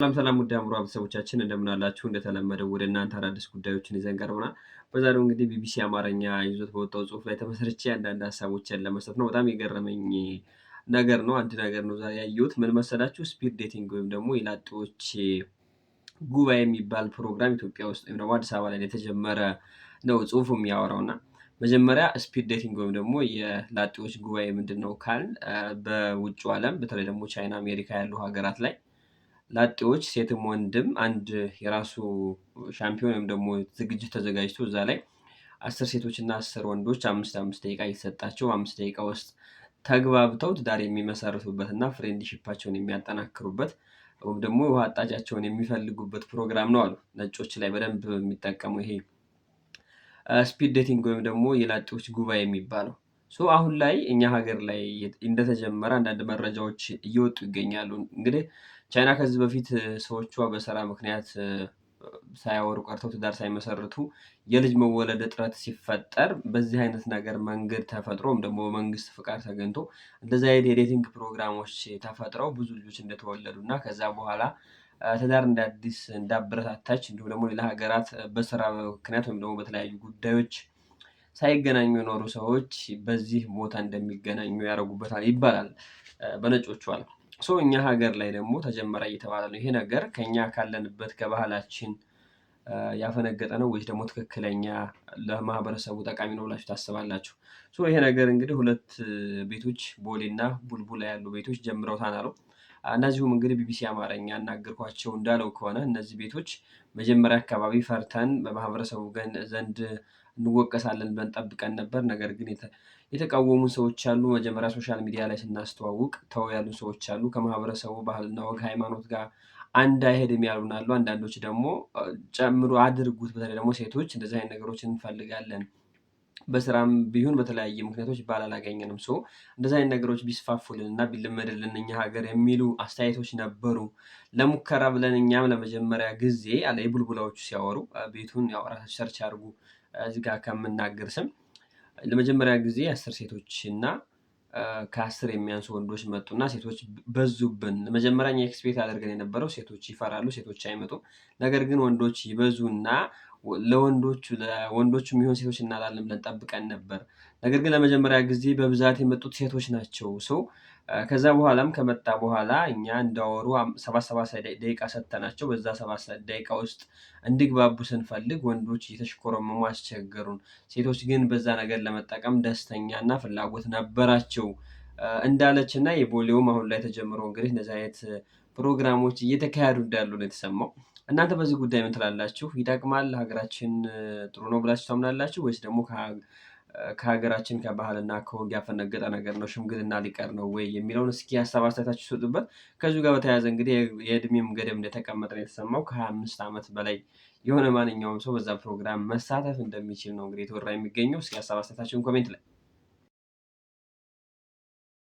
ሰላም ውድ የአእምሮ ቤተሰቦቻችን እንደምን አላችሁ? እንደተለመደው ወደ እናንተ አዳዲስ ጉዳዮችን ይዘን ቀርበናል። በዛሬው እንግዲህ ቢቢሲ አማርኛ ይዞት በወጣው ጽሑፍ ላይ ተመስርቼ አንዳንድ ሀሳቦችን ለመስጠት ነው። በጣም የገረመኝ አንድ ነገር ነው ዛሬ ያየሁት። ምን መሰላችሁ? ስፒድ ዴቲንግ ወይም ደግሞ የላጤዎች ጉባኤ የሚባል ፕሮግራም ኢትዮጵያ ውስጥ ወይም ደግሞ አዲስ አበባ ላይ የተጀመረ ነው ጽሑፉ የሚያወራው እና መጀመሪያ ስፒድ ዴቲንግ ወይም ደግሞ የላጤዎች ጉባኤ ምንድን ነው ካልን በውጭ ዓለም በተለይ ደግሞ ቻይና፣ አሜሪካ ያሉ ሀገራት ላይ ላጤዎች ሴትም ወንድም አንድ የራሱ ሻምፒዮን ወይም ደግሞ ዝግጅት ተዘጋጅቶ እዛ ላይ 10 ሴቶች እና 10 ወንዶች 5 ደቂቃ እየተሰጣቸው 5 ደቂቃ ውስጥ ተግባብተው ትዳር የሚመሰርቱበት እና ፍሬንድሺፓቸውን የሚያጠናክሩበት ወይም ደግሞ ውሃ አጣጫቸውን የሚፈልጉበት ፕሮግራም ነው አሉ። ነጮች ላይ በደንብ የሚጠቀሙ ይሄ ስፒድ ዴቲንግ ወይም ደግሞ የላጤዎች ጉባኤ የሚባለው አሁን ላይ እኛ ሀገር ላይ እንደተጀመረ አንዳንድ መረጃዎች እየወጡ ይገኛሉ። እንግዲህ ቻይና ከዚህ በፊት ሰዎቿ በስራ ምክንያት ሳያወሩ ቀርተው ትዳር ሳይመሰርቱ የልጅ መወለድ እጥረት ሲፈጠር በዚህ አይነት ነገር መንገድ ተፈጥሮ ወይም ደግሞ በመንግስት ፍቃድ ተገኝቶ እንደዚህ አይነት የዴቲንግ ፕሮግራሞች ተፈጥረው ብዙ ልጆች እንደተወለዱ እና ከዛ በኋላ ትዳር እንደ አዲስ እንዳበረታታች እንዲሁም ደግሞ ሌላ ሀገራት በስራ ምክንያት ወይም ደግሞ በተለያዩ ጉዳዮች ሳይገናኙ የኖሩ ሰዎች በዚህ ቦታ እንደሚገናኙ ያደርጉበታል ይባላል በነጮቹ ዓለም። እኛ ሀገር ላይ ደግሞ ተጀመረ እየተባለ ነው። ይሄ ነገር ከኛ ካለንበት ከባህላችን ያፈነገጠ ነው ወይስ ደግሞ ትክክለኛ ለማህበረሰቡ ጠቃሚ ነው ብላችሁ ታስባላችሁ? ይሄ ነገር እንግዲህ ሁለት ቤቶች ቦሌና ቡልቡላ ያሉ ቤቶች ጀምረውታል አሉ። እነዚሁም እንግዲህ ቢቢሲ አማርኛ ያናገርኳቸው እንዳለው ከሆነ እነዚህ ቤቶች መጀመሪያ አካባቢ ፈርተን በማህበረሰቡ ዘንድ እንወቀሳለን ብለን ጠብቀን ነበር። ነገር ግን የተቃወሙ ሰዎች አሉ። መጀመሪያ ሶሻል ሚዲያ ላይ ስናስተዋውቅ ተው ያሉ ሰዎች አሉ። ከማህበረሰቡ ባህልና ወግ ሃይማኖት ጋር አንድ አይሄድም ያሉን አሉ። አንዳንዶች ደግሞ ጨምሮ አድርጉት፣ በተለይ ደግሞ ሴቶች እንደዚህ አይነት ነገሮችን እንፈልጋለን በስራም ቢሆን በተለያየ ምክንያቶች ባል አላገኘንም እንደዚህ አይነት ነገሮች ቢስፋፉልን እና ቢለመድልን እኛ ሀገር የሚሉ አስተያየቶች ነበሩ። ለሙከራ ብለን እኛም ለመጀመሪያ ጊዜ አለ የቡልቡላዎቹ ሲያወሩ ቤቱን ያው ራሳችሁ ሰርች አድርጉ እዚህ ጋር ከምናገር ስም ለመጀመሪያ ጊዜ 10 ሴቶች እና ከ10 የሚያንሱ ወንዶች መጡና ሴቶች በዙብን። መጀመሪያ እኛ ኤክስፔክት አድርገን የነበረው ሴቶች ይፈራሉ፣ ሴቶች አይመጡም። ነገር ግን ወንዶች ይበዙና ለወንዶቹ የሚሆን ሴቶች እናጣለን ብለን ጠብቀን ነበር። ነገር ግን ለመጀመሪያ ጊዜ በብዛት የመጡት ሴቶች ናቸው። ከዛ በኋላም ከመጣ በኋላ እኛ እንዳወሩ 7 ደቂቃ ሰጥተናቸው በዛ 7 ደቂቃ ውስጥ እንዲግባቡ ስንፈልግ ወንዶች እየተሽኮረመሙ አስቸገሩን። ሴቶች ግን በዛ ነገር ለመጠቀም ደስተኛና ፍላጎት ነበራቸው እንዳለች እና የቦሌውም አሁን ላይ ተጀምሮ እንግዲህ እንደዚህ አይነት ፕሮግራሞች እየተካሄዱ እንዳሉ ነው የተሰማው። እናንተ በዚህ ጉዳይ ምን ትላላችሁ? ይጠቅማል? ሀገራችን ጥሩ ነው ብላችሁ ታምናላችሁ ወይስ ደግሞ ከሀገራችን ከባህልና ከወግ ያፈነገጠ ነገር ነው፣ ሽምግልና ሊቀር ነው ወይ የሚለውን እስኪ ሀሳብ አስተያየታችሁ ስጡበት። ከዚሁ ጋር በተያያዘ እንግዲህ የእድሜም ገደብ እንደተቀመጠ ነው የተሰማው። ከ25 ዓመት በላይ የሆነ ማንኛውም ሰው በዛ ፕሮግራም መሳተፍ እንደሚችል ነው እንግዲህ የተወራ የሚገኘው። እስኪ ሀሳብ አስተያየታችሁን ኮሜንት ላይ